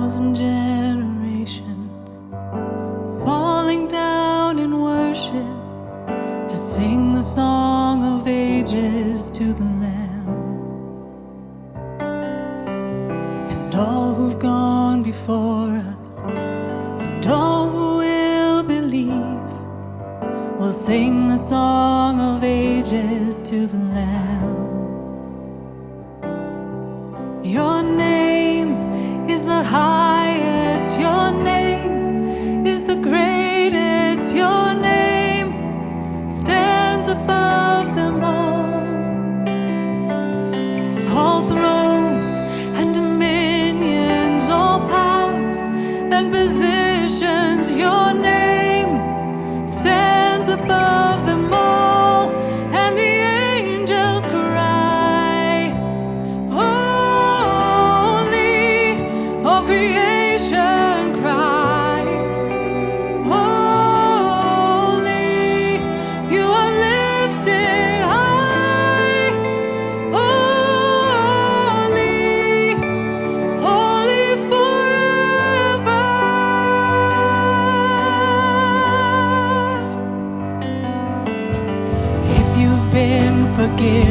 1,000 generations falling down in worship to sing the song of ages to the Lamb. And all who've gone before us and all who will believe will sing the song of ages to the Lamb. Your name is the highest, your name is the greatest, your name stands above them all. All thrones and dominions, all powers and positions, your name stands above them all. And the angels cry, holy, all creation cries, holy, you are lifted high, holy, holy forever. If you've been forgiven